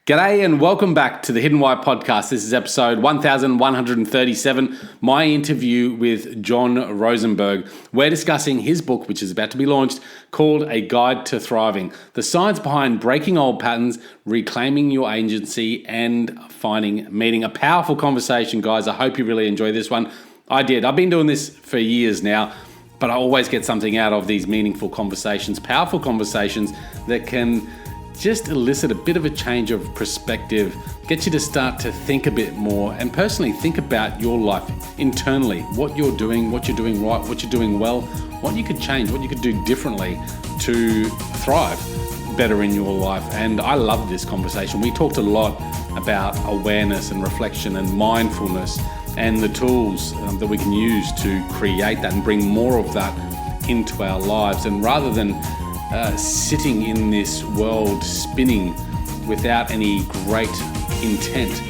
G'day and welcome back to the Hidden Why podcast. This is episode 1137, my interview with Jon Rosemberg. We're discussing his book, which is about to be launched, called A Guide to Thriving, the science behind breaking old patterns, reclaiming your agency, and finding meaning. A powerful conversation, guys. I hope you really enjoy this one. I did. I've been doing this for years now, but I always get something out of these meaningful conversations, powerful conversations that can just elicit a bit of a change of perspective, get you to start to think a bit more and personally think about your life internally, what you're doing right, what you're doing well, what you could change, what you could do differently to thrive better in your life. And I love this conversation. We talked a lot about awareness and reflection and mindfulness and the tools that we can use to create that and bring more of that into our lives. And rather than sitting in this world spinning without any great intent,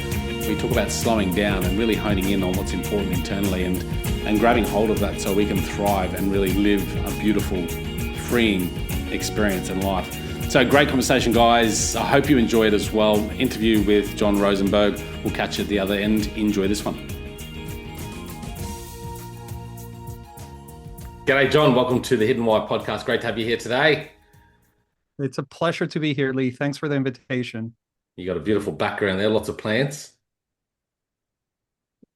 we talk about slowing down and really honing in on what's important internally and grabbing hold of that so we can thrive and really live a beautiful, freeing experience in life. So great conversation, guys. I hope you enjoy it as well. Interview with Jon Rosemberg. We'll catch you at the other end. Enjoy this one. G'day, Jon. Welcome to the Hidden Why podcast. Great to have you here today. It's a pleasure to be here, Leigh. Thanks for the invitation. You got a beautiful background there, lots of plants.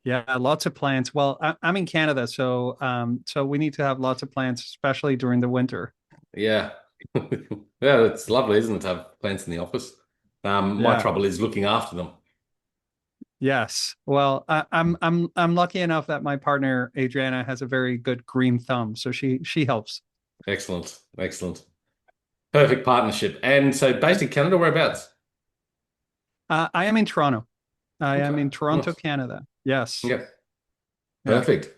Yeah, lots of plants. Well, I'm in Canada, so we need to have lots of plants, especially during the winter. Yeah. Yeah, it's lovely, isn't it, to have plants in the office? My trouble is looking after them. Yes. Well, I'm lucky enough that my partner Adriana has a very good green thumb, so she helps. Excellent. Perfect partnership. And so based in Canada, whereabouts? I am in Toronto. I am in Toronto, Nice. Canada. Yes. Yep. Yeah. Perfect.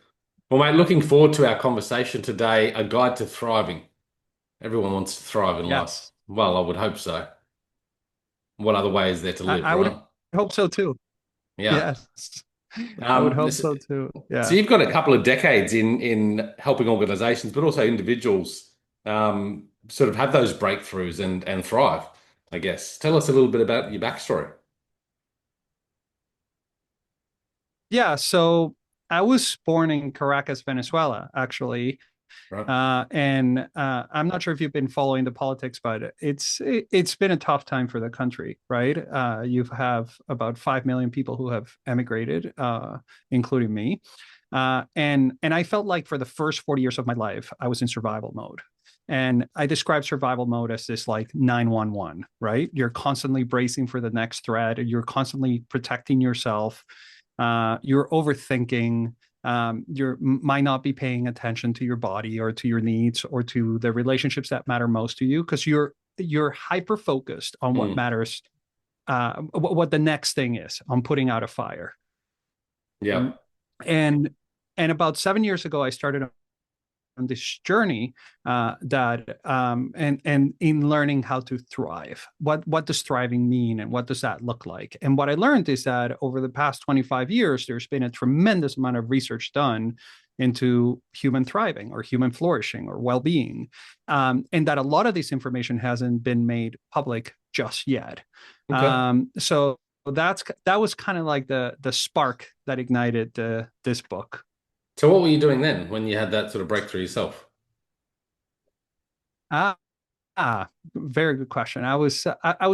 Well, mate, looking forward to our conversation today, A Guide to Thriving. Everyone wants to thrive in life. Yes. Well, I would hope so. What other way is there to live, I would right? hope so too. Yeah. Yes. I would hope So so too. so Yeah. you've got a couple of decades in helping organizations, but also individuals sort of have those breakthroughs and thrive, I guess. Tell us a little bit about your backstory. Yeah. So I was born in Caracas, Venezuela, actually. Right. And I'm not sure if you've been following the politics, but it's been a tough time for the country, right? You have about 5 million people who have emigrated, including me. And I felt like for the first 40 years of my life, I was in survival mode. And I describe survival mode as this like 911, right? You're constantly bracing for the next threat. You're constantly protecting yourself. You're overthinking. You might not be paying attention to your body or to your needs or to the relationships that matter most to you because you're hyper focused on what Mm. matters, what the next thing is on putting out a fire. Yeah. And about 7 years ago, I started on this journey and in learning how to thrive. What does thriving mean, and what does that look like? And what I learned is that over the past 25 years, there's been a tremendous amount of research done into human thriving or human flourishing or well-being, and that a lot of this information hasn't been made public just yet. Okay. So that was kind of like the spark that ignited this book. So what were you doing then when you had that sort of breakthrough yourself? Ah, very good question. I was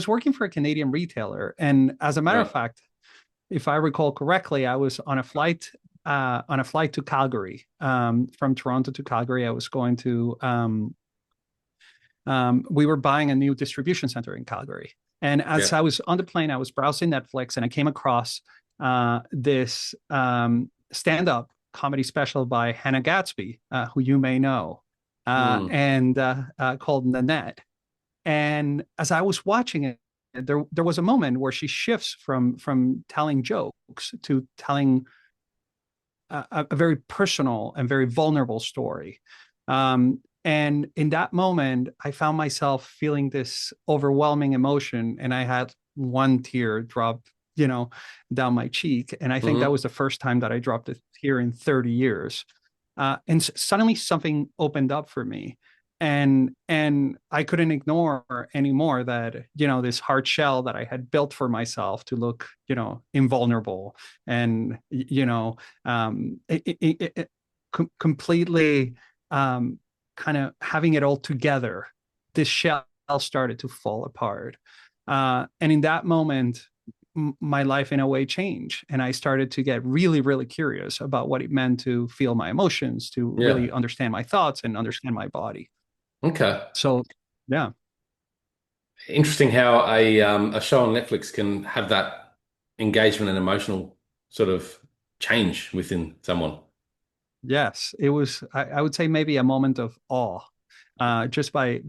working for a Canadian retailer, and as a matter of Right. fact, if I recall correctly, I was on a flight to Calgary, from Toronto to Calgary. I was going to we were buying a new distribution center in Calgary, and as Yeah. I was on the plane, I was browsing Netflix, and I came across this stand-up comedy special by Hannah Gadsby, who you may know, Mm. and called Nanette. And as I was watching it, there was a moment where she shifts from telling jokes to telling a very personal and very vulnerable story. And in that moment, I found myself feeling this overwhelming emotion, and I had one tear drop, down my cheek. And I think that Hmm. was the first time that I dropped a tear in 30 years. And suddenly something opened up for me. and I couldn't ignore anymore that, this hard shell that I had built for myself to look, invulnerable, and completely, kind of having it all together. This shell started to fall apart, and in that moment, my life in a way changed, and I started to get really, really curious about what it meant to feel my emotions, to Yeah. really understand my thoughts and understand my body. Okay. So, yeah. Interesting how a show on Netflix can have that engagement and emotional sort of change within someone. Yes, it was. I would say maybe a moment of awe, just by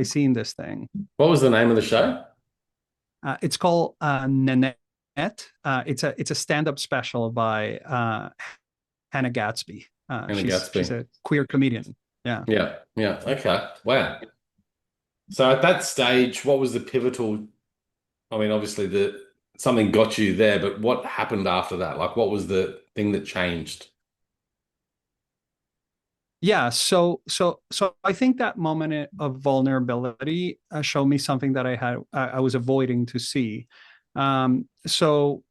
seeing this thing. What was the name of the show? It's called Nanette. It's a stand-up special by Hannah Gatsby. Anna She's Gatsby. a queer comedian. Yeah. Yeah. Yeah. Okay. Wow. So at that stage, what was the pivotal? I mean, obviously the something got you there, but what happened after that? Like, what was the thing that changed? Yeah, so I think that moment of vulnerability showed me something that I was avoiding to see. So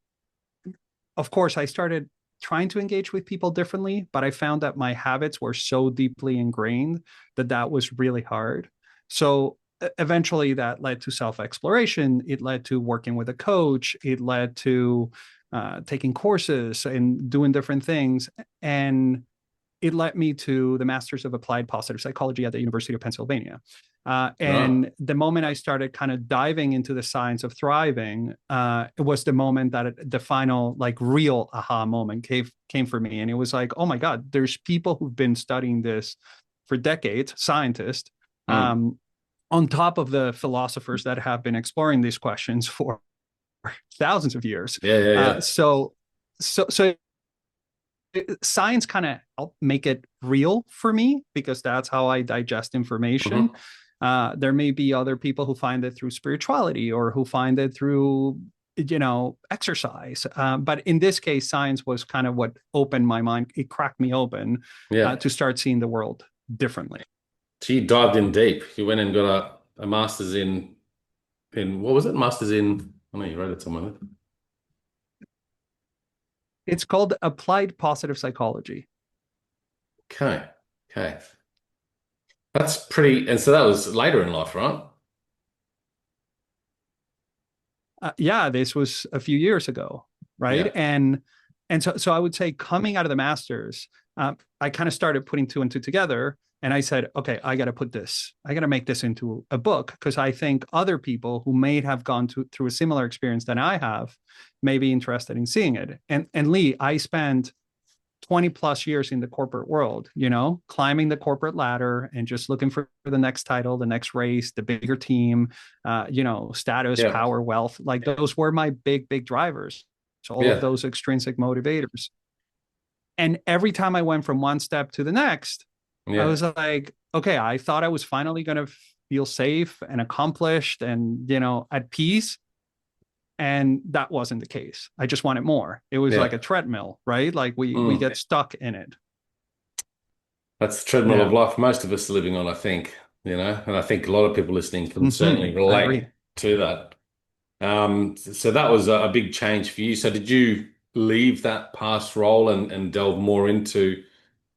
of course I started trying to engage with people differently, but I found that my habits were so deeply ingrained that that was really hard. So eventually that led to self-exploration. It led to working with a coach. It led to taking courses and doing different things. And it led me to the Masters of Applied Positive Psychology at the University of Pennsylvania. Right. And the moment I started kind of diving into the science of thriving, it was the moment that the final, like, real aha moment came for me. And it was like, oh my God, there's people who've been studying this for decades, scientists, Mm. um, on top of the philosophers that have been exploring these questions for thousands of years. Yeah. Yeah. Uh, Yeah. so, so science kind of helped make it real for me because that's how I digest information. Hmm. There may be other people who find it through spirituality or who find it through, exercise. But in this case, science was kind of what opened my mind. It cracked me open Yeah. to start seeing the world differently. So you dived in deep. You went and got a master's in what was it? Master's in. I know you wrote it somewhere. It's called applied positive psychology. Okay. Okay. That's pretty. And so that was later in life, right? Yeah, this was a few years ago, right? Yeah. And so I would say coming out of the masters, I kind of started putting two and two together, and I said, okay, I got to make this into a book because I think other people who may have gone through a similar experience than I have may be interested in seeing it. And Leigh, I spent 20 plus years in the corporate world, climbing the corporate ladder and just looking for the next title, the next race, the bigger team, status, Yeah. power, wealth. Like those were my big, big drivers. So all of Yeah. those extrinsic motivators. And every time I went from one step to the next, I Yeah. was like, okay, I thought I was finally going to feel safe and accomplished and, at peace. And that wasn't the case. I just wanted more. It was like Yeah. a treadmill, right? Like we Mm. get stuck in it. That's the treadmill of Yeah. life most of us are living on, I think, and I think a lot of people listening can certainly I relate agree. to that. So that was a big change for you. So did you leave that past role and delve more into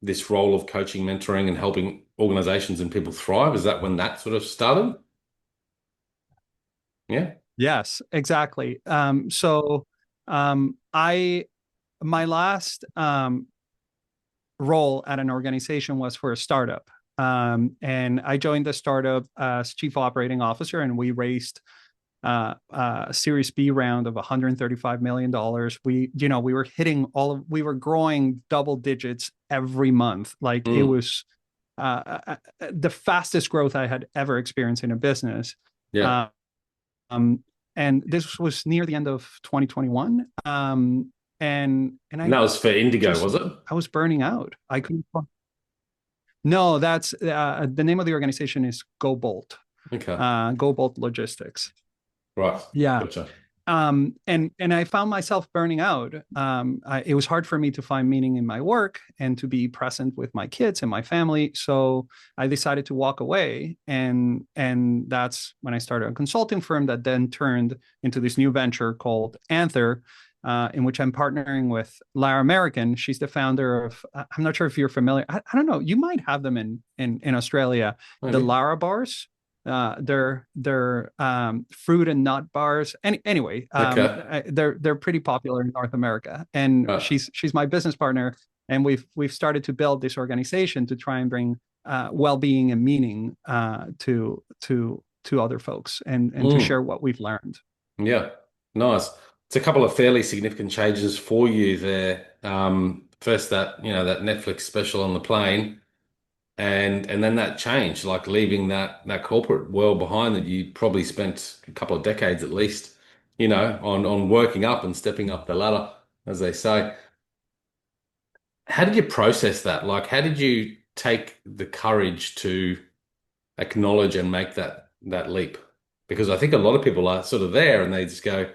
this role of coaching, mentoring, and helping organizations and people thrive? Is that when that sort of started? Yeah. Yes, exactly. I my last role at an organization was for a startup. And I joined the startup as chief operating officer, and we raised a Series B round of $135 million. We were we were growing double digits every month. Like it Mm. was the fastest growth I had ever experienced in a business. Yeah. Um, and this was near the end of 2021. And And I that was for Indigo, just was it? I was burning out. I couldn't. No, that's the name of the organization is Go Bolt. Okay. Go Bolt Logistics. Right. Yeah. Gotcha. And I found myself burning out. It was hard for me to find meaning in my work and to be present with my kids and my family. So I decided to walk away, and that's when I started a consulting firm that then turned into this new venture called Anther, in which I'm partnering with Lara American. She's the founder of. I'm not sure if you're familiar. I don't know. You might have them in Australia. The Maybe. Lara bars. They're fruit and nut bars. Anyway, Okay. they're pretty popular in North America, and Right. she's my business partner, and we've started to build this organization to try and bring well-being and meaning to other folks, and to Mm. share what we've learned. Yeah. Nice. It's a couple of fairly significant changes for you there. First that, that Netflix special on the plane and then that change, like leaving that corporate world behind that you probably spent a couple of decades at least, on working up and stepping up the ladder, as they say. How did you process that? Like, how did you take the courage to acknowledge and make that leap? Because I think a lot of people are sort of there and they just go,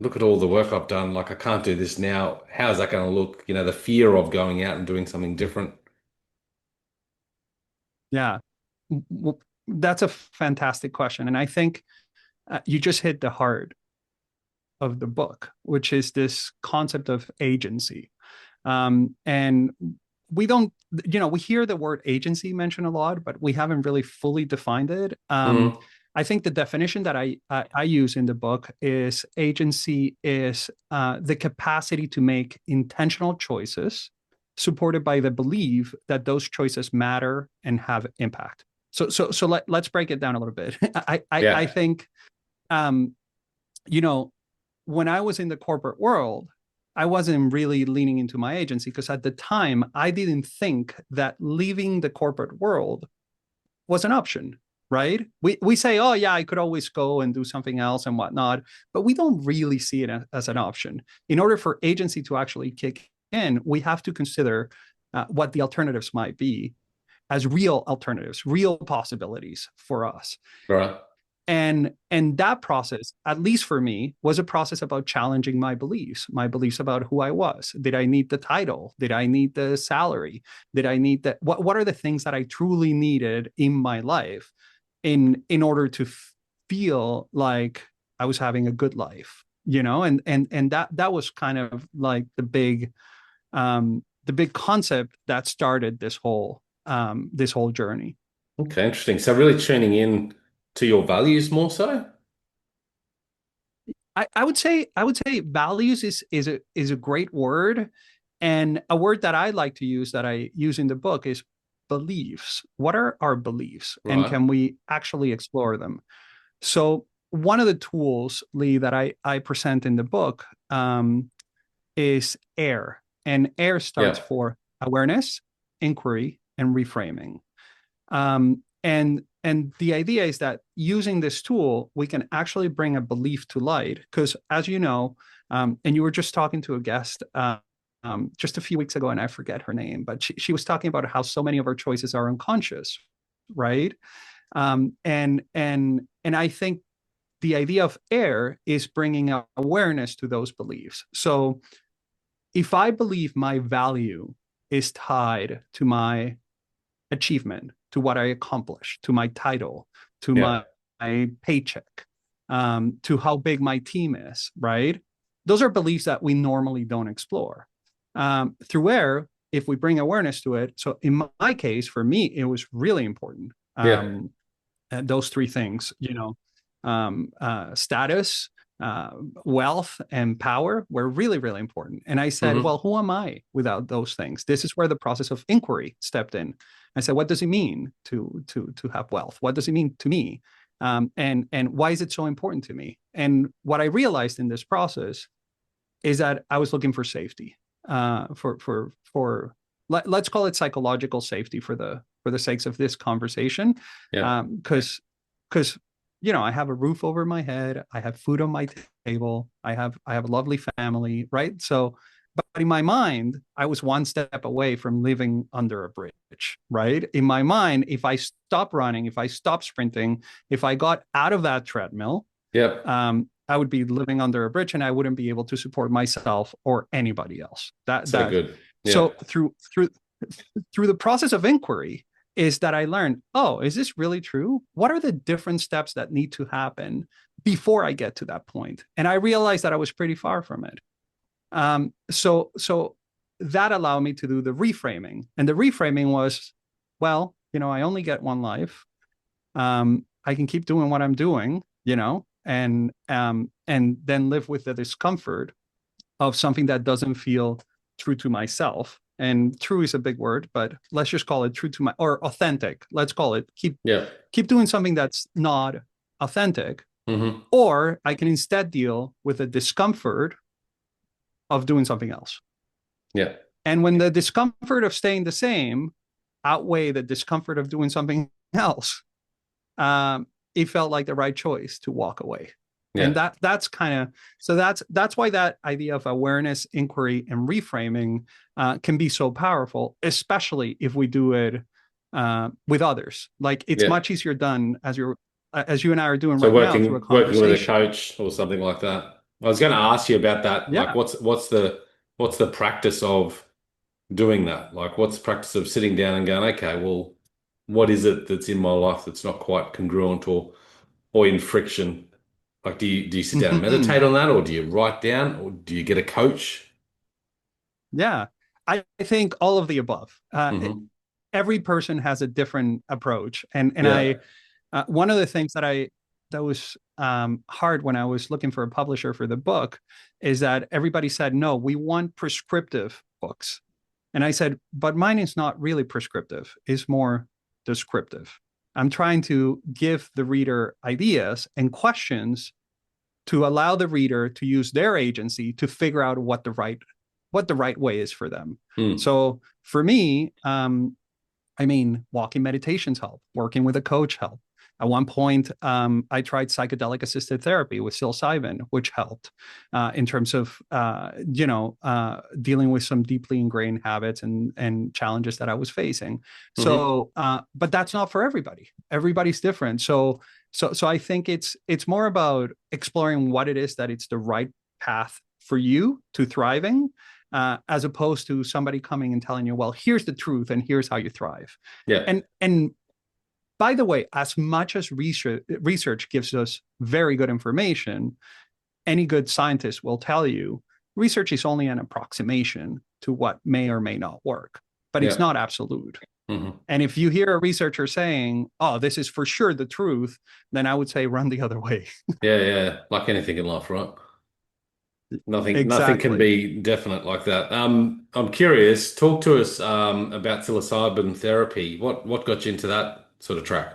look at all the work I've done. Like, I can't do this now. How's that going to look? The fear of going out and doing something different. Yeah, that's a fantastic question, and I think you just hit the heart of the book, which is this concept of agency. And we don't, we hear the word agency mentioned a lot, but we haven't really fully defined it. Mm, I think the definition that I use in the book is agency is the capacity to make intentional choices supported by the belief that those choices matter and have impact. So let's break it down a little bit. I yeah. think um, you know when I was in the corporate world, I wasn't really leaning into my agency because at the time I didn't think that leaving the corporate world was an option, right? We say, oh yeah, I could always go and do something else and whatnot, but we don't really see it as an option. In order for agency to actually kick in, we have to consider what the alternatives might be as real alternatives, real possibilities for us. Right. And that process, at least for me, was a process about challenging my beliefs about who I was. Did I need the title? Did I need the salary? Did I need that? What are the things that I truly needed in my life in order to feel like I was having a good life? And that was kind of like the big concept that started this whole journey. Okay, interesting. So really tuning in to your values more so? I would say values is a great word, and a word that I like to use that I use in the book is beliefs. What are our beliefs, and Right. can we actually explore them? So one of the tools, Lee, that I present in the book is AIR, and AIR stands Yeah. for awareness, inquiry, and reframing. And the idea is that using this tool, we can actually bring a belief to light. Because as you know, and you were just talking to a guest just a few weeks ago, and I forget her name, but she was talking about how so many of our choices are unconscious, right? And I think the idea of AIR is bringing awareness to those beliefs. So if I believe my value is tied to my achievement, to what I accomplished, to my title, to Yeah. my paycheck, to how big my team is, right? Those are beliefs that we normally don't explore. Through AIR, if we bring awareness to it, so in my case, for me, it was really important. Yeah. Those three things, status, wealth, and power were really, really important. And I said, Hmm. well, who am I without those things? This is where the process of inquiry stepped in. I said, what does it mean to have wealth? What does it mean to me? And why is it so important to me? And what I realized in this process is that I was looking for safety, for let's call it psychological safety for the sakes of this conversation, Yeah. because I have a roof over my head, I have food on my table, I have a lovely family, right? So, but in my mind, I was one step away from living under a bridge, right? In my mind, if I stop running, if I stop sprinting, if I got out of that treadmill, Yep. um, I would be living under a bridge and I wouldn't be able to support myself or anybody else. So good. Yeah. So through the process of inquiry is that I learned, oh, is this really true? What are the different steps that need to happen before I get to that point? And I realized that I was pretty far from it. So that allowed me to do the reframing. And the reframing was, well, I only get one life. I can keep doing what I'm doing, and then live with the discomfort of something that doesn't feel true to myself. And true is a big word, but let's just call it true to or authentic. Let's call it keep doing something that's not authentic. Mm-hmm. Or I can instead deal with the discomfort of doing something else. Yeah. And when the discomfort of staying the same outweigh the discomfort of doing something else, it felt like the right choice to walk away. Yeah. And that's kind of, so that's why that idea of awareness, inquiry, and reframing can be so powerful, especially if we do it with others. Like it's much easier done as you and I are doing right now through a conversation. Working with a coach or something like that. I was going to ask you about that. Yeah. Like what's the practice of doing that? Like what's the practice of sitting down and going, okay, well, what is it that's in my life that's not quite congruent or in friction? Like, do you sit down and meditate on that, or do you write down, or do you get a coach? Yeah, I think all of the above. Every person has a different approach, and one of the things that was hard when I was looking for a publisher for the book is that everybody said, no, we want prescriptive books. And I said, but mine is not really prescriptive. It's more descriptive. I'm trying to give the reader ideas and questions to allow the reader to use their agency to figure out what the right way is for them. So for me, walking meditations help, working with a coach help. At one point, I tried psychedelic assisted therapy with psilocybin, which helped in terms of, dealing with some deeply ingrained habits and challenges that I was facing. So, but that's not for everybody. Everybody's different. So I think it's more about exploring what it is that it's the right path for you to thriving, as opposed to somebody coming and telling you, well, here's the truth and here's how you thrive. Yeah. And by the way, as much as research gives us very good information, any good scientist will tell you research is only an approximation to what may or may not work, but it's not absolute. And if you hear a researcher saying, oh, this is for sure the truth, then I would say run the other way. Yeah. Like anything in life, right? Nothing can be definite like that. I'm curious, talk to us about psilocybin therapy. What got you into that sort of track?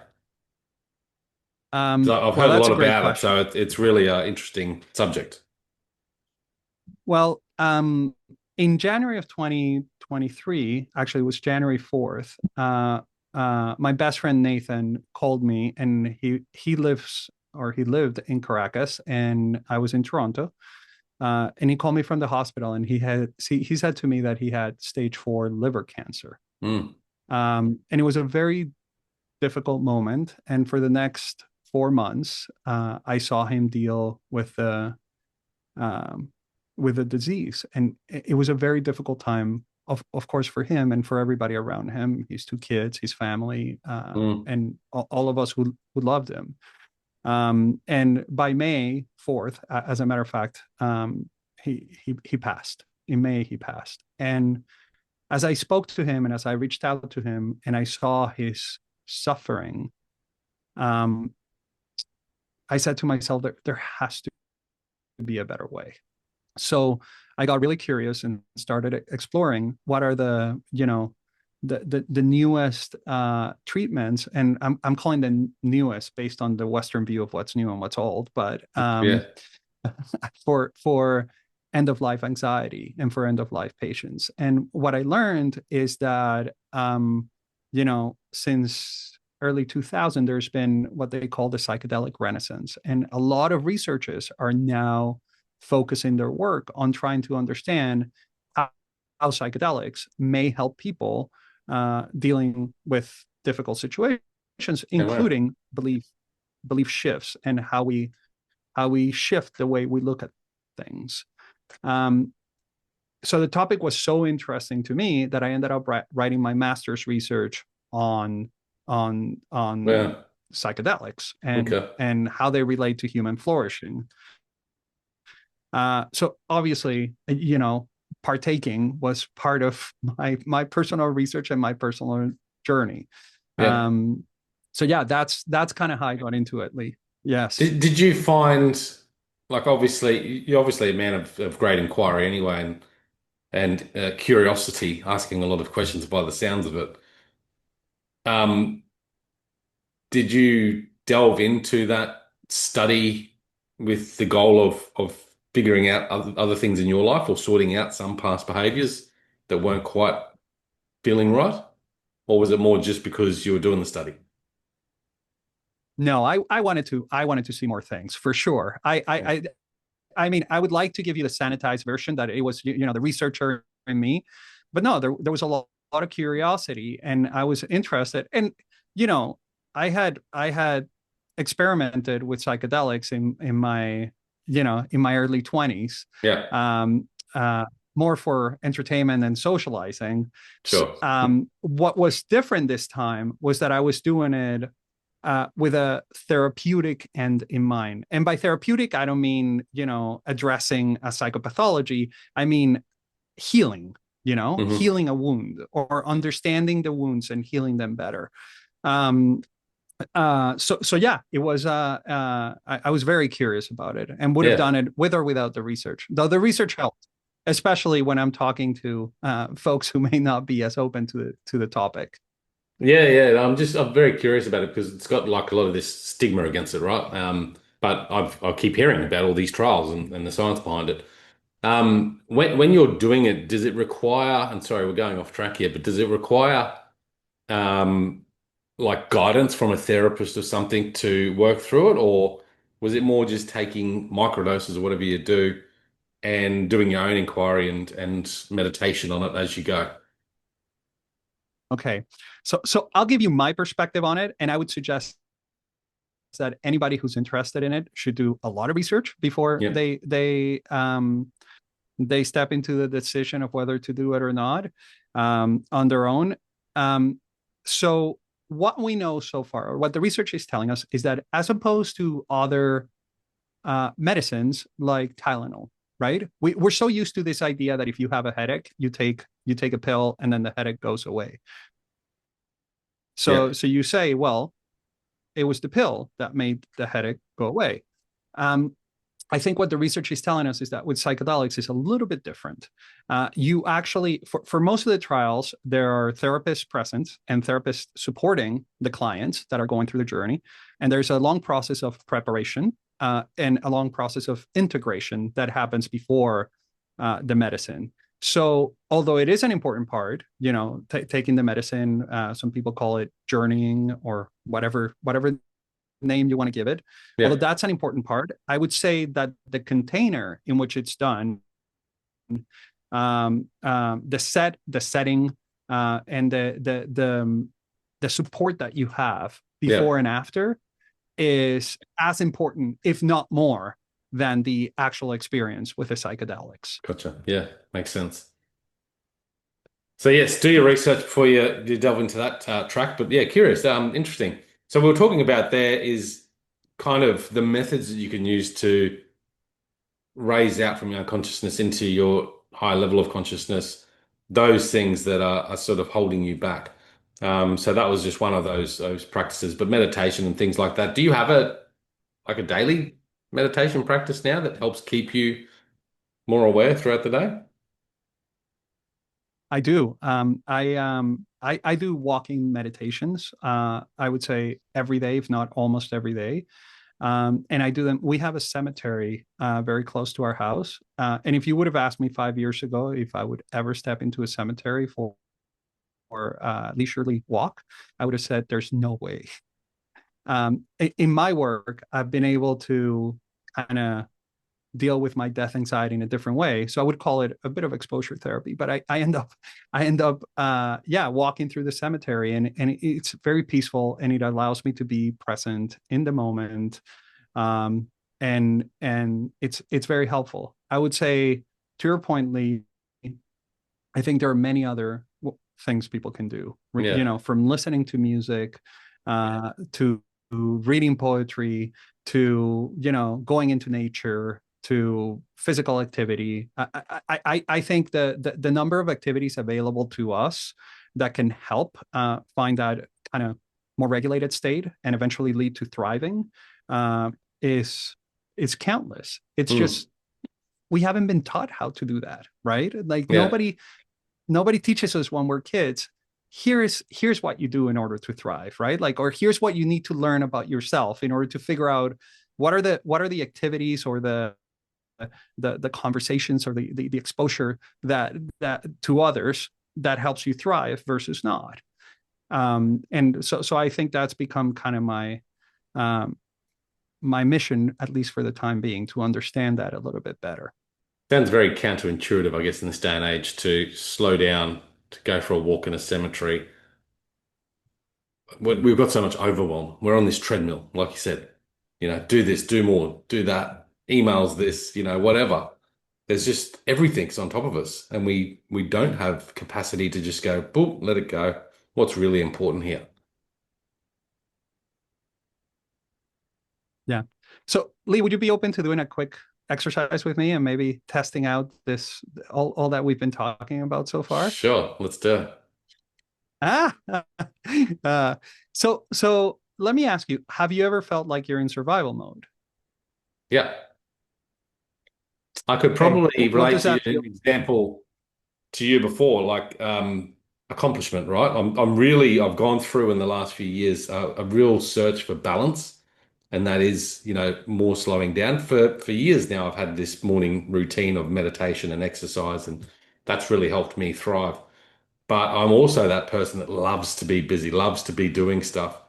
I've heard a lot about it, so it's really an interesting subject. Well, in January of 2023, actually it was January 4th, my best friend Nathan called me, and he lived in Caracas and I was in Toronto. And he called me from the hospital, and he said to me that he had stage 4 liver cancer. And it was a very difficult moment. And for the next 4 months, I saw him deal with the disease. And it was a very difficult time, of course, for him and for everybody around him, his 2 kids, his family, and all of us who loved him. And by May 4th, as a matter of fact, he passed. In May, he passed. And as I spoke to him and as I reached out to him and I saw his suffering, I said to myself that there has to be a better way. So I got really curious and started exploring what are the newest treatments, and I'm calling them newest based on the Western view of what's new and what's old, but for end of life anxiety and for end of life patients. And what I learned is that since early 2000, there's been what they call the psychedelic renaissance, and a lot of researchers are now focusing their work on trying to understand how psychedelics may help people dealing with difficult situations, including belief shifts and how we how we shift the way we look at things. Um, so the topic was so interesting to me that I ended up writing my master's research on Yeah. psychedelics Okay. and how they relate to human flourishing. So obviously, partaking was part of my personal research and my personal journey. Yeah. So yeah, that's kind of how I got into it, Lee. Yes. Did you find, like, obviously you're obviously a man of great inquiry anyway, and curiosity, asking a lot of questions by the sounds of it. Um, did you delve into that study with the goal of figuring out other things in your life or sorting out some past behaviors that weren't quite feeling right? Or was it more just because you were doing the study? No, I wanted to see more things for sure. Yeah. I mean, I would like to give you the sanitized version that it was, the researcher in me, but no, there was a lot of curiosity, and I was interested. And you know, I had experimented with psychedelics in my in my early 20s, Yeah, um, more for entertainment and socializing. sure. What was different this time was that I was doing it with a therapeutic end in mind. And by therapeutic, I don't mean, addressing a psychopathology. I mean healing, Hmm. healing a wound or understanding the wounds and healing them better. Um, so yeah, it was, I was very curious about it and would have Yeah. done it with or without the research, though the research helped, especially when I'm talking to folks who may not be as open to the topic. Yeah, yeah. I'm very curious about it because it's got like a lot of this stigma against it, right? But I keep hearing about all these trials and the science behind it. When you're doing it, does it require, and sorry, we're going off track here, but does it require um like guidance from a therapist or something to work through it, or was it more just taking microdoses or whatever you do and doing your own inquiry and meditation on it as you go? Okay. So I'll give you my perspective on it, and I would suggest that anybody who's interested in it should do a lot of research before Yeah. they step into the decision of whether to do it or not on their own. So what we know so far, or what the research is telling us, is that as opposed to other medicines like Tylenol, right? We're so used to this idea that if you have a headache, you take a pill and then the headache goes away. Yeah. So you say, well, it was the pill that made the headache go away. Um, I think what the research is telling us is that with psychedelics is a little bit different. You actually, for most of the trials, there are therapists present and therapists supporting the clients that are going through the journey. And there's a long process of preparation and a long process of integration that happens before the medicine. So, although it is an important part, taking the medicine, some people call it journeying or whatever name you want to give it. Although Yeah. that's an important part, I would say that the container in which it's done, the setting, and the support that you have Yeah. before and after is as important, if not more, than the actual experience with the psychedelics. Gotcha. Yeah. Makes sense. So yes, do your research before you delve into that track. But yeah, curious, interesting. So we were talking about there is kind of the methods that you can use to raise out from your unconsciousness into your higher level of consciousness, those things that are sort of holding you back. So that was just one of those practices. But meditation and things like that. Do you have a daily meditation practice now that helps keep you more aware throughout the day? I do. I do walking meditations. I would say every day, if not almost every day. And I do them. We have a cemetery very close to our house. And if you would have asked me 5 years ago if I would ever step into a cemetery for leisurely walk, I would have said there's no way. In my work, I've been able to kind of deal with my death anxiety in a different way. So I would call it a bit of exposure therapy, but I end up yeah, walking through the cemetery, and it's very peaceful and it allows me to be present in the moment. and it's very helpful. I would say, to your point, Lee, I think there are many other things people can do. Yeah. From listening to music, to reading poetry, to going into nature, to physical activity. I think the number of activities available to us that can help find that kind of more regulated state and eventually lead to thriving uh, is countless. It's Mm. just we haven't been taught how to do that, right? Like Yeah. nobody teaches us when we're kids. Here's what you do in order to thrive, right? Like, or here's what you need to learn about yourself in order to figure out what are the activities or the conversations or the exposure that to others that helps you thrive versus not. And so I think that's become kind of um, my mission, at least for the time being, to understand that a little bit better. Sounds very counterintuitive, I guess, in this day and age to slow down, to go for a walk in a cemetery. We've got so much overwhelm. We're on this treadmill, like you said. Do this, do more, do that, emails this, whatever. There's just everything's on top of us, and we don't have capacity to just go, boom, let it go. What's really important here? Yeah. So, Lee, would you be open to doing a quick exercise with me and maybe testing out this all that we've been talking about so far? Sure, let's do it. Ah, uh, so let me ask you: have you ever felt like you're in survival mode? Yeah, I could Okay, probably what relate does to that an feel? example to you before, like accomplishment, right? I've gone through in the last few years a real search for balance, and that is, more slowing down. For years now, I've had this morning routine of meditation and exercise, and that's really helped me thrive. But I'm also that person that loves to be busy, loves to be doing stuff,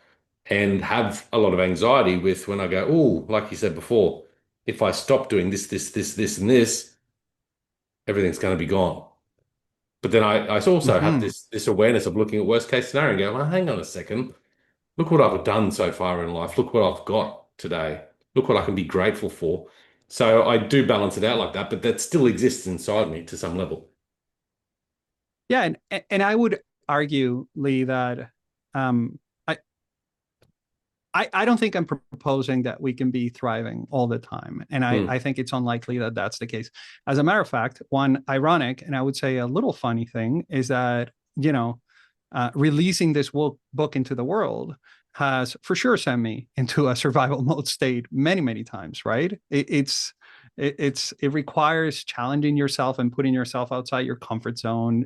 and have a lot of anxiety with when I go, oh, like you said before, if I stop doing this, and this, everything's going to be gone. But then I also have Hmm. this awareness of looking at worst case scenario and go, well, hang on a second. Look what I've done so far in life. Look what I've got today. Look what I can be grateful for. So I do balance it out like that, but that still exists inside me to some level. Yeah, and I would argue, Lee, that um, I I don't think I'm proposing that we can be thriving all the time. And Hmm. I think it's unlikely that that's the case. As a matter of fact, one ironic and I would say a little funny thing is that, releasing this book into the world has for sure sent me into a survival mode state many, many times, right? It requires challenging yourself and putting yourself outside your comfort zone.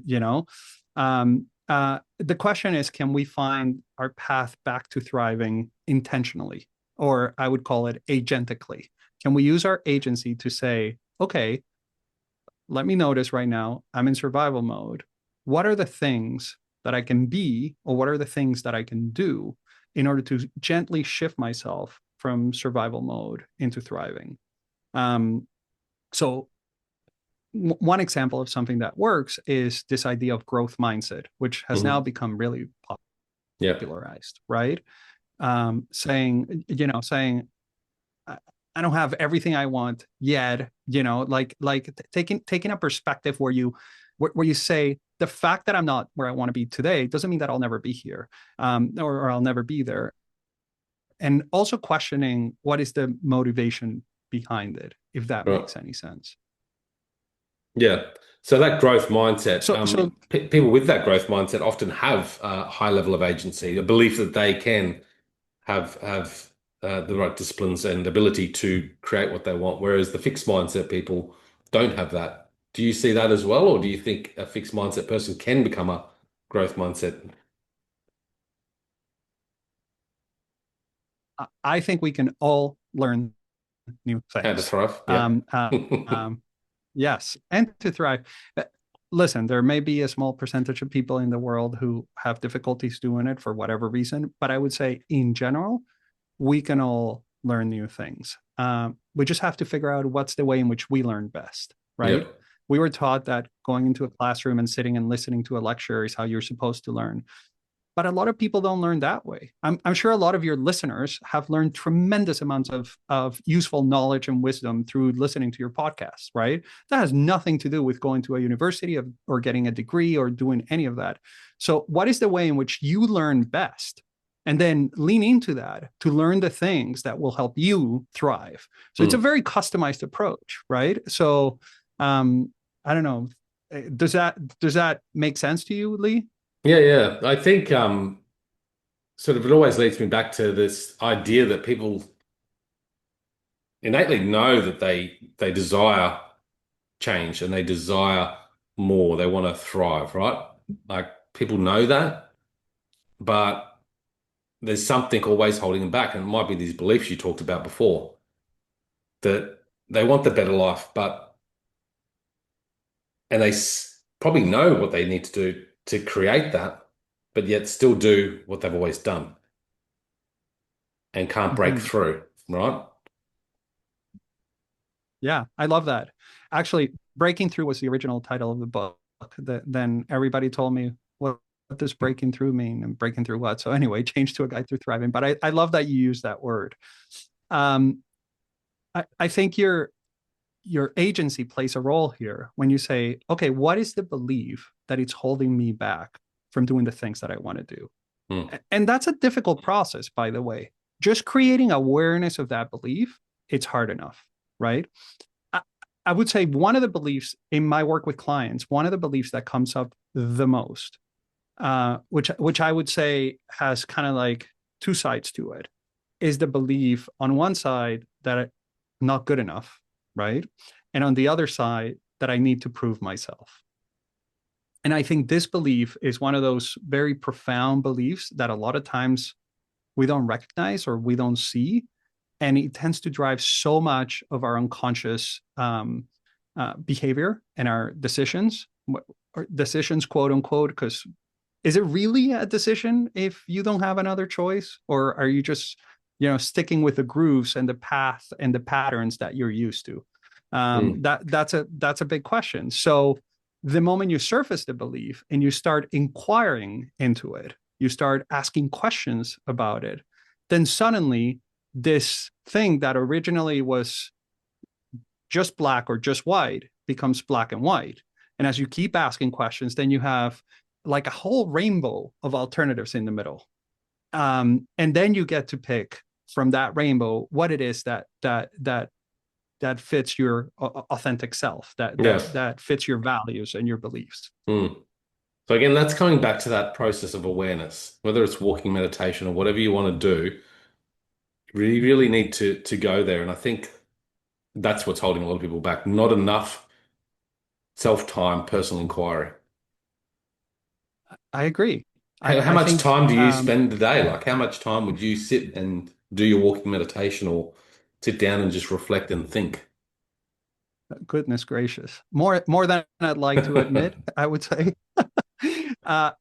The question is, can we find our path back to thriving intentionally, or I would call it agentically? Can we use our agency to say, okay, let me notice right now, I'm in survival mode. What are the things that I can be, or what are the things that I can do in order to gently shift myself from survival mode into thriving? Um, so one example of something that works is this idea of growth mindset, which has now Hmm. become really Yeah. popularized, right? Saying I don't have everything I want yet, like taking a perspective where you say the fact that I'm not where I want to be today doesn't mean that I'll never be here, or I'll never be there, and also questioning what is the motivation behind it, if that Right. makes any sense. Yeah. So that growth mindset, So people with that growth mindset often have a high level of agency, a belief that they can have the right disciplines and ability to create what they want, whereas the fixed mindset people don't have that. Do you see that as well, or do you think a fixed mindset person can become a growth mindset? I think we can all learn new How to things. thrive? Yeah. Um, uh, um, yes, and to thrive. Uh, Listen, there may be a small percentage of people in the world who have difficulties doing it for whatever reason, but I would say in general, we can all learn new things. We just have to figure out what's the way in which we learn best, right? Yep. We were taught that going into a classroom and sitting and listening to a lecture is how you're supposed to learn. But a lot of people don't learn that way. I'm sure a lot of your listeners have learned tremendous amounts of useful knowledge and wisdom through listening to your podcast, right? That has nothing to do with going to a university or getting a degree or doing any of that. So what is the way in which you learn best? And then lean into that to learn the things that will help you thrive. So it's a very customized approach, right? So I don't know. Does that make sense to you, Leigh? Yeah. I think sort of it always leads me back to this idea that people innately know that they desire change and they desire more. They want to thrive, right? Like people know that, but there's something always holding them back. And it might be these beliefs you talked about before that they want the better life, and they probably know what they need to do to create that, but yet still do what they've always done and can't break Mhm. through, right? Yeah, I love that. Actually, Breaking Through was the original title of the book. Then everybody told me, what does breaking through mean? And breaking through what? So anyway, changed to A Guide Through Thriving. But I love that you use that word. Um, I think your agency plays a role here when you say, okay, what is the belief that it's holding me back from doing the things that I want to do? Mm. And that's a difficult process, by the way. Just creating awareness of that belief, it's hard enough, right? I, I would say one of the beliefs in my work with clients, one of the beliefs that comes up the most, which I would say has kind of like two sides to it, is the belief on one side that I'm not good enough, right? And on the other side, that I need to prove myself. And I think this belief is one of those very profound beliefs that a lot of times we don't recognize or we don't see. And it tends to drive so much of our unconscious behavior and our decisions, or decisions, quote unquote, because is it really a decision if you don't have another choice? Or are you just, sticking with the grooves and the path and the patterns that you're used to? Mm. That's a big question. So the moment you surface the belief and you start inquiring into it, you start asking questions about it, then suddenly this thing that originally was just black or just white becomes black and white. And as you keep asking questions, then you have like a whole rainbow of alternatives in the middle. And then you get to pick from that rainbow what it is that fits your authentic self, that Yeah. that that fits your values and your beliefs. Mm. So again, that's coming back to that process of awareness, whether it's walking meditation or whatever you want to do, you really need to go there. And I think that's what's holding a lot of people back. Not enough self-time, personal inquiry. I agree. How I much think time do you spend a day? Like, how much time would you sit and do your walking meditation or sit down and just reflect and think? goodness gracious, more than I'd like to admit, I would say. uh,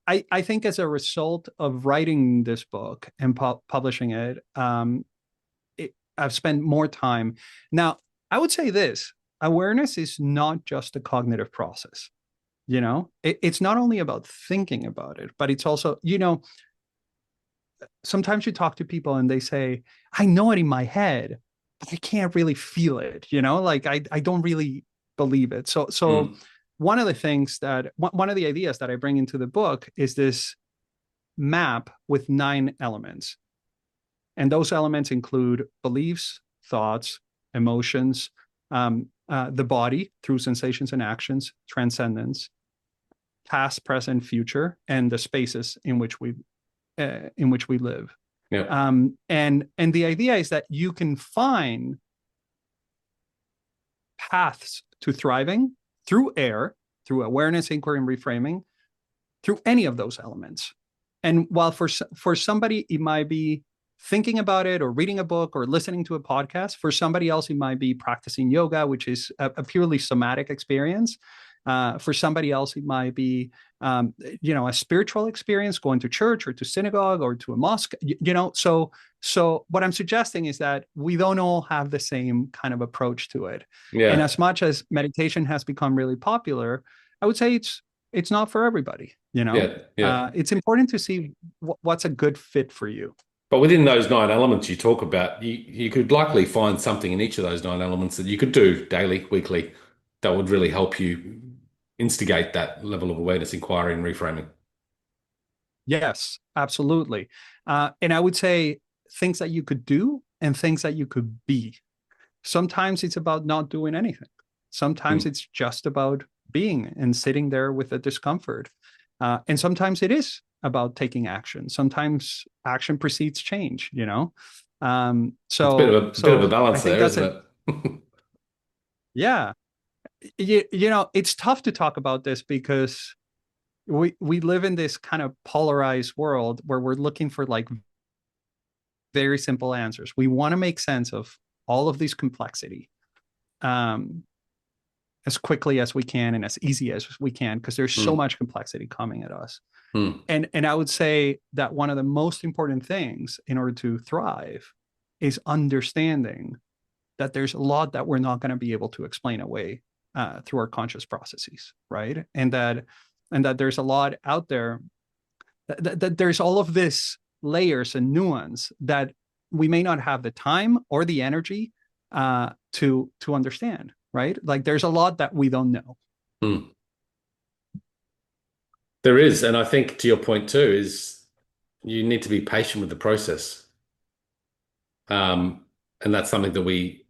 I think as a result of writing this book and publishing it, I've spent more time. Now, I would say this: awareness is not just a cognitive process. It's not only about thinking about it, but it's also, sometimes you talk to people and they say, I know it in my head, but I can't really feel it, like I don't really believe it. So Mm. one of the things that one of the ideas that I bring into the book is this map with 9 elements. And those elements include beliefs, thoughts, emotions, the body through sensations and actions, transcendence, past, present, future, and the spaces in which we live. Yeah. And the idea is that you can find paths to thriving through air, through awareness, inquiry, and reframing, through any of those elements. And while for somebody it might be thinking about it or reading a book or listening to a podcast, for somebody else it might be practicing yoga, which is a purely somatic experience. For somebody else, it might be, a spiritual experience, going to church or to synagogue or to a mosque. So what I'm suggesting is that we don't all have the same kind of approach to it. And Yeah. as much as meditation has become really popular, I would say it's not for everybody, you know. Yeah, yeah. It's important to see what's a good fit for you. But within those nine elements you talk about, you could likely find something in each of those nine elements that you could do daily, weekly, that would really help you instigate that level of awareness, inquiry, and reframing. Yes, absolutely. And I would say things that you could do and things that you could be. Sometimes it's about not doing anything. Sometimes Mm. it's just about being and sitting there with the discomfort. And sometimes it is about taking action. Sometimes action precedes change, you know? It's a bit of a So I balance think there, that's isn't a, it? yeah. You know, it's tough to talk about this because we live in this kind of polarized world where we're looking for like very simple answers. We want to make sense of all of this complexity um, as quickly as we can and as easy as we can because there's so Mm. much complexity coming at us. Mm. And I would say that one of the most important things in order to thrive is understanding that there's a lot that we're not going to be able to explain away through our conscious processes, right? And that there's a lot out there that there's all of this layers and nuance that we may not have the time or the energy to understand, right? Like there's a lot that we don't know. Mm. There is, and I think to your point too, is you need to be patient with the process. And that's something that we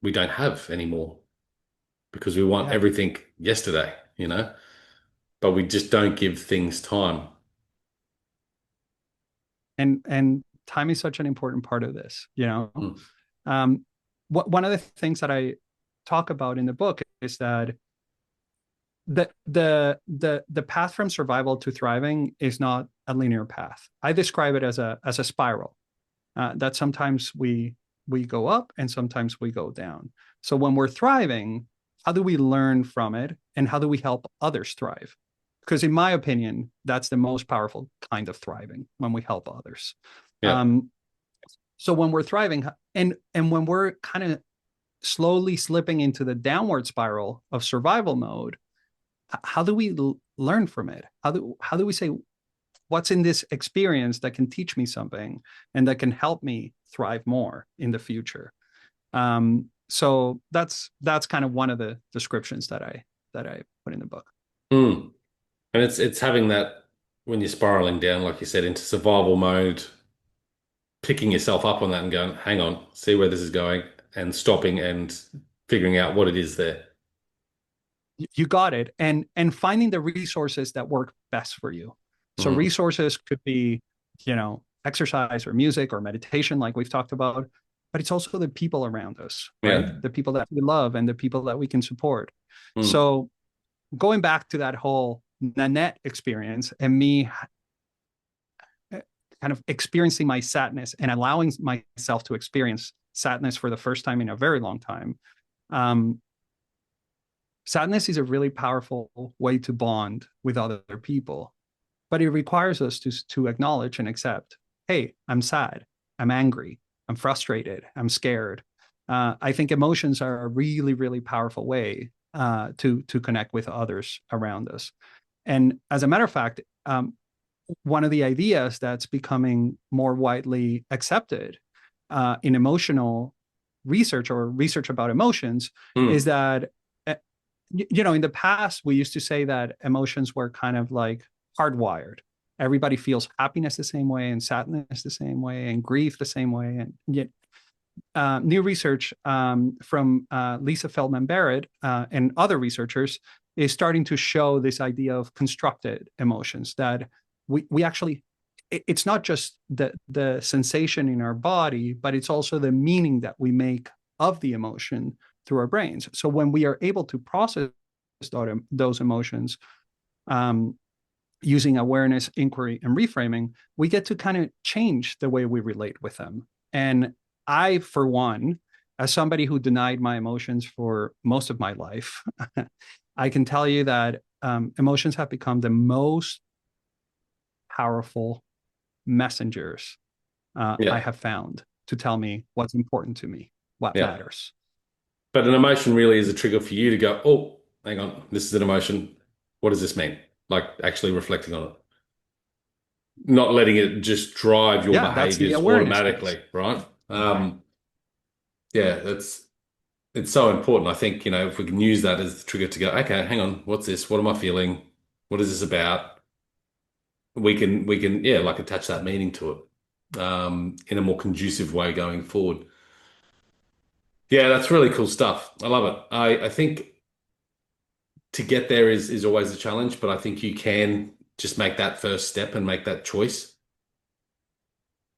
don't have anymore because we want Yeah, everything yesterday, you know, but we just don't give things time. and time is such an important part of this, you know. Mm. One of the things that I talk about in the book is that the path from survival to thriving is not a linear path. I describe it as a spiral that sometimes we go up and sometimes we go down. So when we're thriving, how do we learn from it and how do we help others thrive? Because in my opinion, that's the most powerful kind of thriving when we help others. Yeah. Um, so when we're thriving and when we're kind of slowly slipping into the downward spiral of survival mode, how do we learn from it? How do we say what's in this experience that can teach me something and that can help me thrive more in the future? So that's kind of one of the descriptions that I put in the book. Mm. And it's having that when you're spiraling down, like you said, into survival mode, picking yourself up on that and going, hang on, see where this is going, and stopping and figuring out what it is there. You got it. And finding the resources that work best for you. So Mm. resources could be, you know, exercise or music or meditation, like we've talked about, but it's also the people around us, right? Yeah. The people that we love and the people that we can support. Mm. So going back to that whole Nanette experience and me kind of experiencing my sadness and allowing myself to experience sadness for the first time in a very long time. Um, Sadness is a really powerful way to bond with other people, but it requires us to acknowledge and accept, hey, I'm sad, I'm angry, I'm frustrated, I'm scared. I think emotions are a really, really powerful way to connect with others around us. And as a matter of fact, one of the ideas that's becoming more widely accepted in emotional research or research about emotions is Mm. that you know, in the past we used to say that emotions were kind of like hardwired. Everybody feels happiness the same way and sadness the same way and grief the same way. And yet new research from Lisa Feldman Barrett and other researchers is starting to show this idea of constructed emotions that we actually it's not just the sensation in our body, but it's also the meaning that we make of the emotion through our brains. So when we are able to process those emotions um, using awareness, inquiry, and reframing, we get to kind of change the way we relate with them. And I, for one, as somebody who denied my emotions for most of my life, I can tell you that emotions have become the most powerful messengers I Yeah. have found to tell me what's important to me, what Yeah. matters. But an emotion really is a trigger for you to go, oh, hang on, this is an emotion. what does this mean? Like actually reflecting on it, not letting it just drive your Yeah, that's the behaviors awareness piece. automatically, right? Yeah, it's so important. I think, if we can use that as the trigger to go, okay, hang on, what's this? What am I feeling? What is this about? We can, yeah, like attach that meaning to it, in a more conducive way going forward. Yeah, that's really cool stuff. I love it. I think to get there is always a challenge, but I think you can just make that first step and make that choice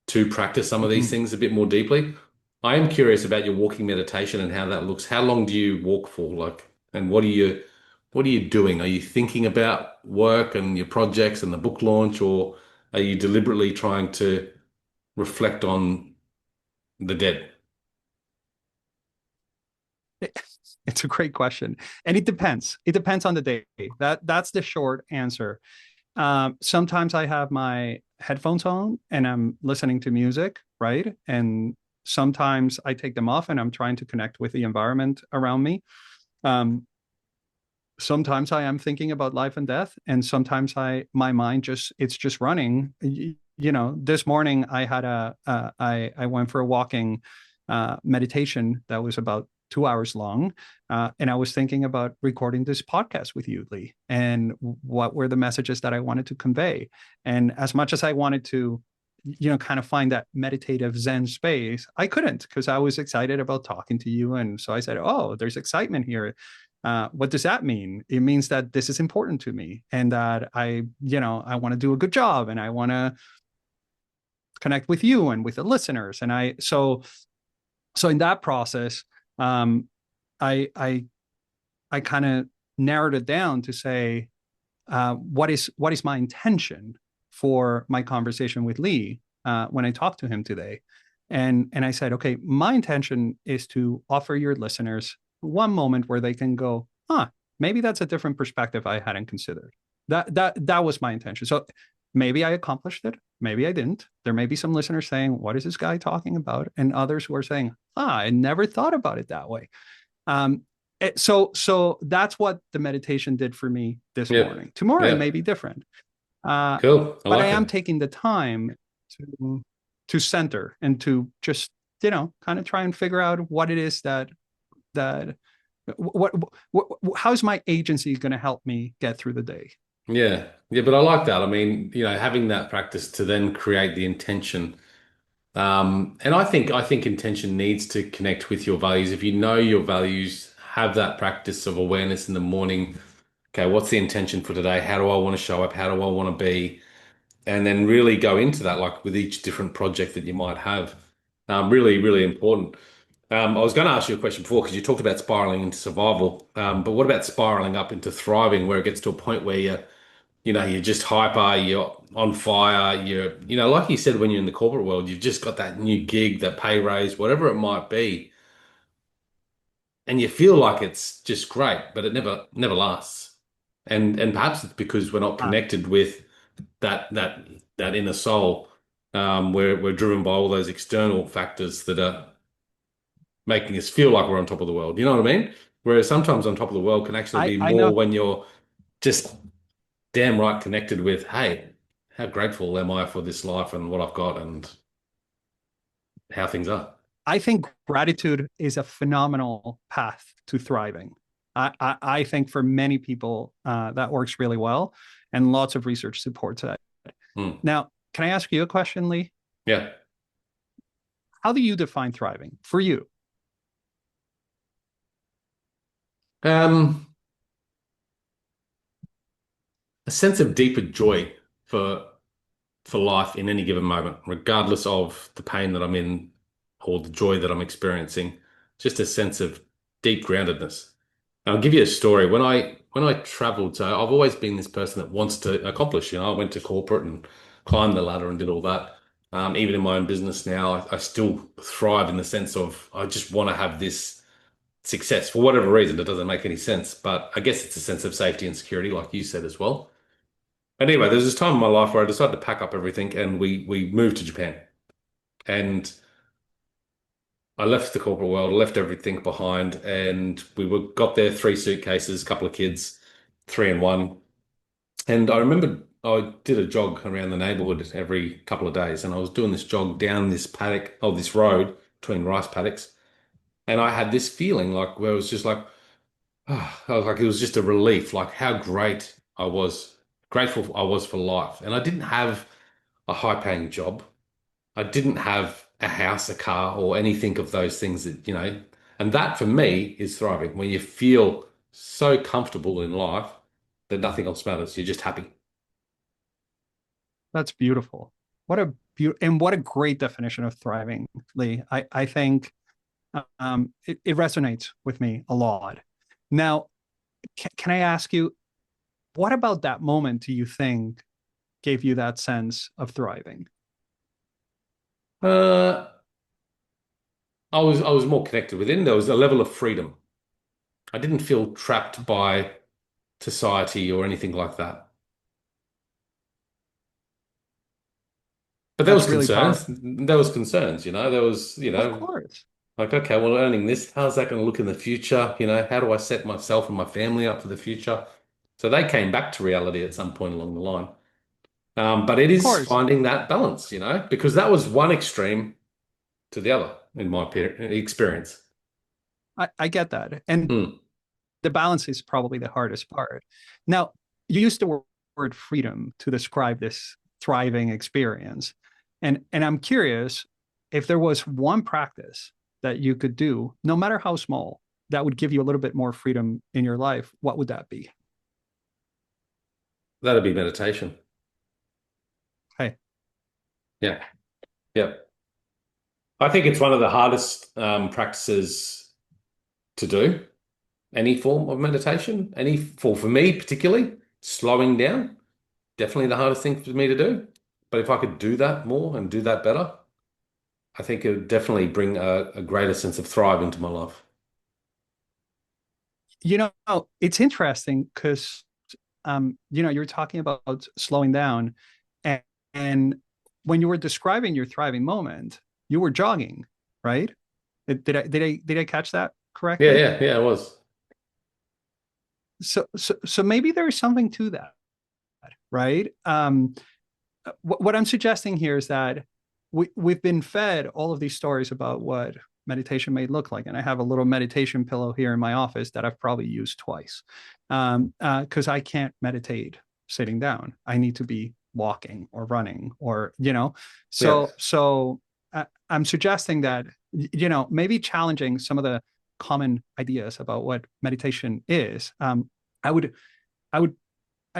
to practice some of these Mhm. things a bit more deeply. I am curious about your walking meditation and how that looks. How long do you walk for? Like, and what are you doing? Are you thinking about work and your projects and the book launch, or are you deliberately trying to reflect on the dead? It's a great question, and it depends. It depends on the day. That's the short answer. Sometimes I have my headphones on and I'm listening to music, right? And sometimes I take them off and I'm trying to connect with the environment around me. Um, Sometimes I am thinking about life and death, and sometimes my mind just it's just running. This morning I had I went for a walking meditation that was about 2 hours long, and I was thinking about recording this podcast with you, Leigh, and what were the messages that I wanted to convey. And as much as I wanted to, kind of find that meditative Zen space, I couldn't because I was excited about talking to you, and so I said, "Oh, there's excitement here." What does that mean? It means that this is important to me and that I want to do a good job and I want to connect with you and with the listeners. And so in that process, um, I I kind of narrowed it down to say, what is my intention for my conversation with Leigh when I talked to him today? And I said, okay, my intention is to offer your listeners one moment where they can go, maybe that's a different perspective I hadn't considered. That was my intention. So maybe I accomplished it. Maybe I didn't. There may be some listeners saying, what is this guy talking about? And others who are saying, I never thought about it that way. Um, so that's what the meditation did for me this Yep. morning. Tomorrow it Yeah. may be different, uh, Cool. I but I like am it. taking the time to center and to just kind of try and figure out what it is that what how's my agency going to help me get through the day. Yeah. Yeah, but I like that. I mean, having that practice to then create the intention. And I think intention needs to connect with your values. If you know your values, have that practice of awareness in the morning. Okay, what's the intention for today? How do I want to show up? How do I want to be? And then really go into that, like with each different project that you might have. Really, really important. I was going to ask you a question before because you talked about spiraling into survival. But what about spiraling up into thriving, where it gets to a point where you're just hyper, you're on fire, like you said, when you're in the corporate world, you've just got that new gig, that pay raise, whatever it might be, and you feel like it's just great, but it never lasts. And perhaps it's because we're not Uh, connected with that inner soul. We're driven by all those external factors that are making us feel like we're on top of the world. You know what I mean? Whereas sometimes on top of the world can actually be I more know when you're just damn right connected with, hey, how grateful am I for this life and what I've got and how things are. I think gratitude is a phenomenal path to thriving. I think for many people that works really well, and lots of research supports that. Hmm. Now, can I ask you a question, Leigh? Yeah. How do you define thriving for you? Um, a sense of deeper joy for for life in any given moment, regardless of the pain that I'm in or the joy that I'm experiencing. Just a sense of deep groundedness. I'll give you a story. When I traveled, so I've always been this person that wants to accomplish. I went to corporate and climbed the ladder and did all that. Even in my own business now, I still thrive in the sense of I just want to have this success for whatever reason. It doesn't make any sense, but I guess it's a sense of safety and security, like you said as well. Anyway, there's this time in my life where I decided to pack up everything and we moved to Japan. And I left the corporate world, left everything behind, and got there, three suitcases, a couple of kids, three in one. And I remember I did a jog around the neighborhood every couple of days, and I was doing this jog down this paddock, this road between rice paddocks. And I had this feeling like where it was just like, I was like, it was just a relief, like how grateful I was for life. And I didn't have a high-paying job. I didn't have a house, a car, or anything of those things and that for me is thriving, when you feel so comfortable in life that nothing else matters. You're just happy. That's beautiful. What a and what a great definition of thriving, Leigh. I think it resonates with me a lot. Now, can I ask you, what about that moment do you think gave you that sense of thriving? Uh, I was more connected within. There was a level of freedom. I didn't feel trapped by society or anything like that. But there was That's really concerns. powerful. There was concerns, There was, Of course. like, okay, well, earning this, how's that going to look in the future? How do I set myself and my family up for the future? So they came back to reality at some point along the line. But it Of is course. finding that balance, because that was one extreme to the other in my experience. I get that. And Mm. the balance is probably the hardest part. Now, you used the word freedom to describe this thriving experience. And I'm curious if there was one practice that you could do, no matter how small, that would give you a little bit more freedom in your life, what would that be? That'd be meditation. Hey, Yeah. Yeah. I think it's one of the hardest practices to do. Any form of meditation, for me particularly, slowing down, definitely the hardest thing for me to do. But if I could do that more and do that better, I think it would definitely bring a greater sense of thrive into my life. you know, it's interesting because you're talking about slowing down, and, and when you were describing your thriving moment, you were jogging, right? Did I catch that Yeah, correctly? yeah, yeah, it was. So maybe there's something to that, right? What I'm suggesting here is that we've been fed all of these stories about what meditation may look like, and I have a little meditation pillow here in my office that I've probably used twice, because I can't meditate sitting down. I need to be walking or running, or Yeah, I'm suggesting that maybe challenging some of the common ideas about what meditation is. I would I would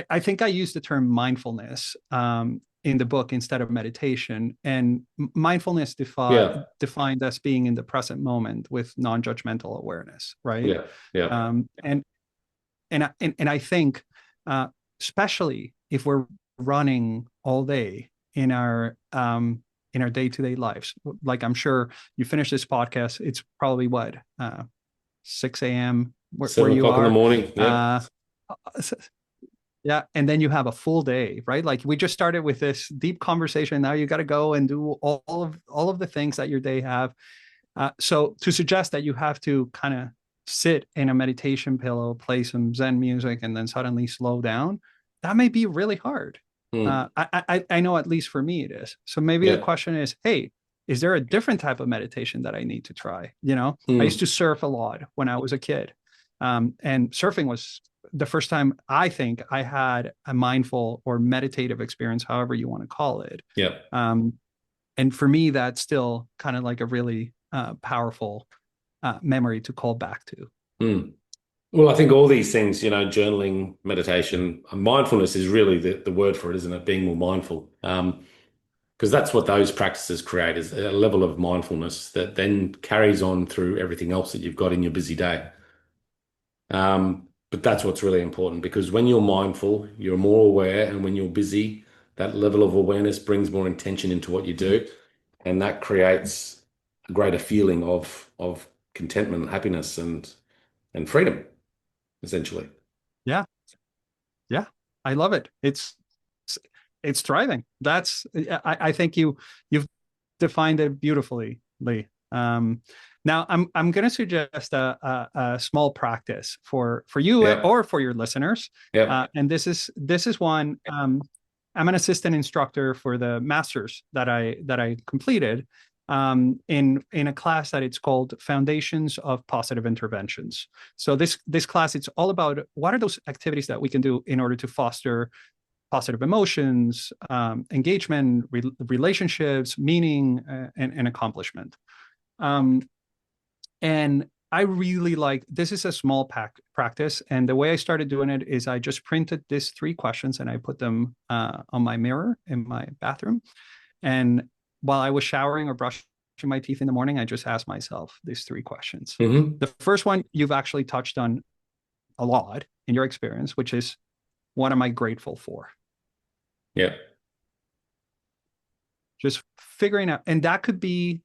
I think I use the term mindfulness in the book instead of meditation. And mindfulness yeah, defined as being in the present moment with non-judgmental awareness, right? yeah, yeah, Um, and and I think, especially if we're running all day in our day-to-day lives, like I'm sure you finish this podcast, it's probably what 6 a.m. Where Seven you o'clock in the are. morning. Yeah, Uh, yeah, and then you have a full day, right? Like we just started with this deep conversation. Now you got to go and do all of the things that your day have. So to suggest that you have to kind of sit in a meditation pillow, play some Zen music, and then suddenly slow down, that may be really hard. mm, I know at least for me it is. So maybe the yeah, question is, hey, is there a different type of meditation that I need to try? I used mm, to surf a lot when I was a kid, and surfing was the first time I think I had a mindful or meditative experience, however you want to call it. yeah. Um, and for me, that's still kind of like a really powerful memory to call back to. Mm. Well, I think all these things, journaling, meditation, mindfulness is really the word for it, isn't it? Being more mindful. Because that's what those practices create, is a level of mindfulness that then carries on through everything else that you've got in your busy day. But that's what's really important, because when you're mindful, you're more aware, and when you're busy, that level of awareness brings more intention into what you do, and that creates a greater feeling of contentment, happiness, and freedom, essentially. Yeah, yeah, I love it. It's thriving. I think you've defined it beautifully, Leigh. Now, I'm going to suggest a small practice for you Yeah. or for your listeners, Yeah. and this is one. I'm an assistant instructor for the masters that I completed in a class that it's called Foundations of Positive Interventions. So this class, it's all about what are those activities that we can do in order to foster positive emotions, engagement, relationships, meaning, and accomplishment. Um, and I really like this is a small practice. And the way I started doing it is I just printed these 3 questions and I put them on my mirror in my bathroom. And while I was showering or brushing my teeth in the morning, I just asked myself these 3 questions. Mm-hmm. The first one you've actually touched on a lot in your experience, which is, what am I grateful for? Yeah. Just figuring out, and that could be,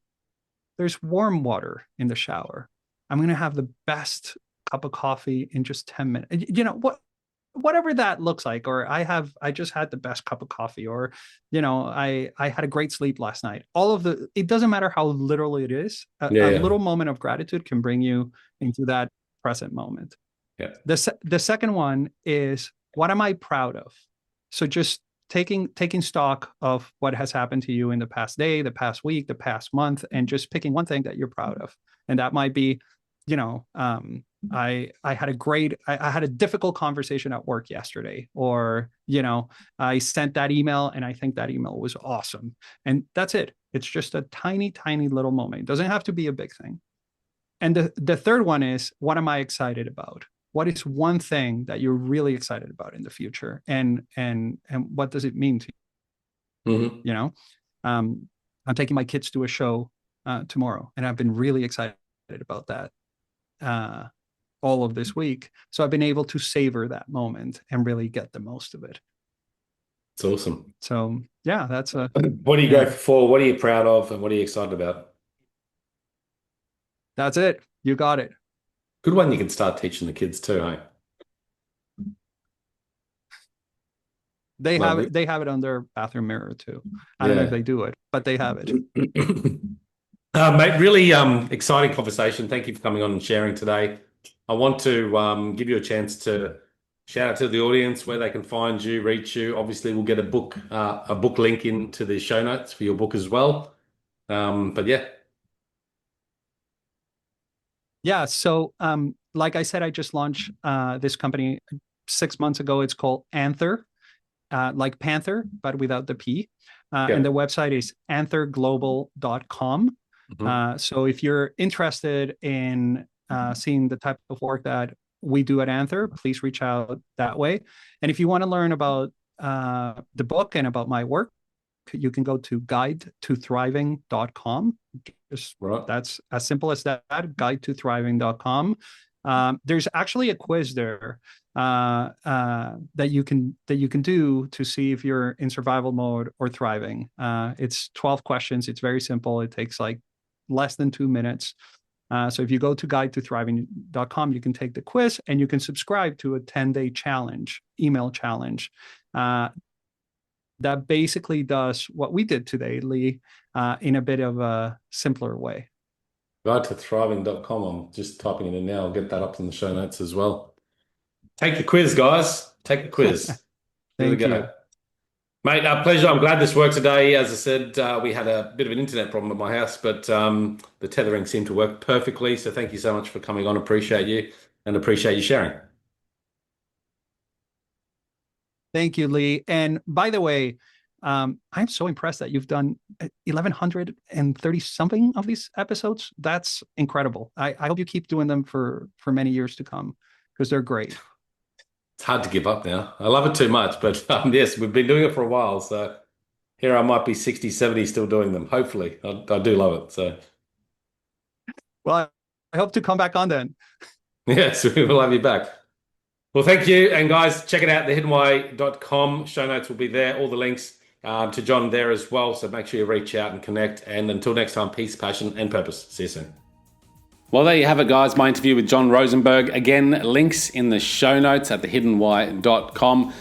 there's warm water in the shower. I'm going to have the best cup of coffee in just 10 minutes. Whatever that looks like, or I just had the best cup of coffee, or, I had a great sleep last night. It doesn't matter how little it is. A little moment of gratitude can bring you into that present moment. Yeah. The second one is, what am I proud of? So just taking stock of what has happened to you in the past day, the past week, the past month, and just picking one thing that you're proud of. And that might be, I had a difficult conversation at work yesterday, or, I sent that email and I think that email was awesome. And that's it. It's just a tiny, tiny little moment. It doesn't have to be a big thing. And the third one is, what am I excited about? What is one thing that you're really excited about in the future? And what does it mean to you? Mm-hmm. I'm taking my kids to a show tomorrow, and I've been really excited about that all of this week. So I've been able to savor that moment and really get the most of it. It's awesome. So yeah, that's a. What are you grateful for? What are you proud of? And what are you excited about? That's it. You got it. Good one. You can start teaching the kids too, hey? They have it on their bathroom mirror too. I don't know if they do it, but they have it. Mate, really exciting conversation. Thank you for coming on and sharing today. I want to give you a chance to shout out to the audience where they can find you, reach you. Obviously, we'll get a book link into the show notes for your book as well. But yeah. Yeah. So, like I said, I just launched this company 6 months ago. It's called Anther, like Panther, but without the P. And the website is antherglobal.com. Mm-hmm. So if you're interested in seeing the type of work that we do at Anther, please reach out that way. And if you want to learn about the book and about my work, you can go to guidetothriving.com. That's as simple as that, guidetothriving.com. There's actually a quiz there that you can do to see if you're in survival mode or thriving. It's 12 questions. It's very simple. It takes like less than 2 minutes. So if you go to guidetothriving.com, you can take the quiz and you can subscribe to a 10-day challenge, email challenge. That basically does what we did today, Leigh, in a bit of a simpler way. Guidetothriving.com. I'm just typing it in now. I'll get that up in the show notes as well. Take the quiz, guys. Take the quiz. Thank you. Mate, pleasure. I'm glad this worked today. As I said, we had a bit of an internet problem at my house, but the tethering seemed to work perfectly. So thank you so much for coming on. Appreciate you and appreciate you sharing. Thank you, Leigh. And by the way, I'm so impressed that you've done 1,130 something of these episodes. That's incredible. I hope you keep doing them for many years to come, because they're great. It's hard to give up now. I love it too much, but yes, we've been doing it for a while. So here I might be 60, 70 still doing them. Hopefully. I do love it. So, well, I hope to come back on then. Yes, we'll have you back. Well, thank you. And guys, check it out, thehiddenwhy.com. Show notes will be there. All the links to Jon there as well. So make sure you reach out and connect. And until next time, peace, passion, and purpose. See you soon. Well, there you have it, guys. My interview with Jon Rosemberg. Again, links in the show notes at thehiddenwhy.com.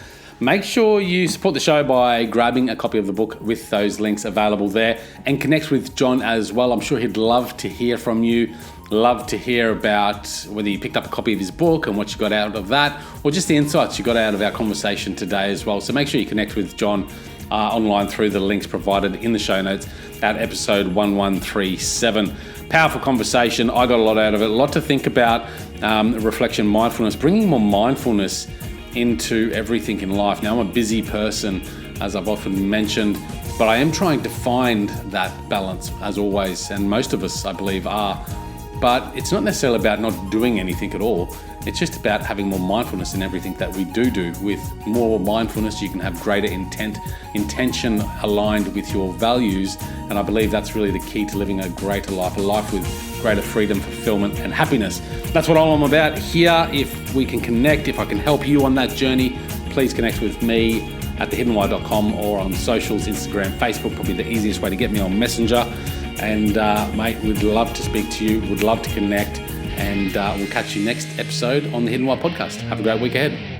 Make sure you support the show by grabbing a copy of the book with those links available there, and connect with Jon as well. I'm sure he'd love to hear from you, love to hear about whether you picked up a copy of his book and what you got out of that, or just the insights you got out of our conversation today as well. So make sure you connect with Jon online through the links provided in the show notes at episode 1137. Powerful conversation. I got a lot out of it, a lot to think about, reflection, mindfulness, bringing more mindfulness into everything in life. Now, I'm a busy person, as I've often mentioned, but I am trying to find that balance, as always, and most of us, I believe, are. But it's not necessarily about not doing anything at all. It's just about having more mindfulness in everything that we do. With more mindfulness, you can have greater intention aligned with your values, and I believe that's really the key to living a greater life, a life with greater freedom, fulfillment, and happiness. That's what all I'm about here. If we can connect, if I can help you on that journey, please connect with me at thehiddenwhy.com or on socials, Instagram, Facebook, probably the easiest way to get me on Messenger. And mate, we'd love to speak to you, would love to connect, and we'll catch you next episode on the Hidden Why podcast. Have a great week ahead.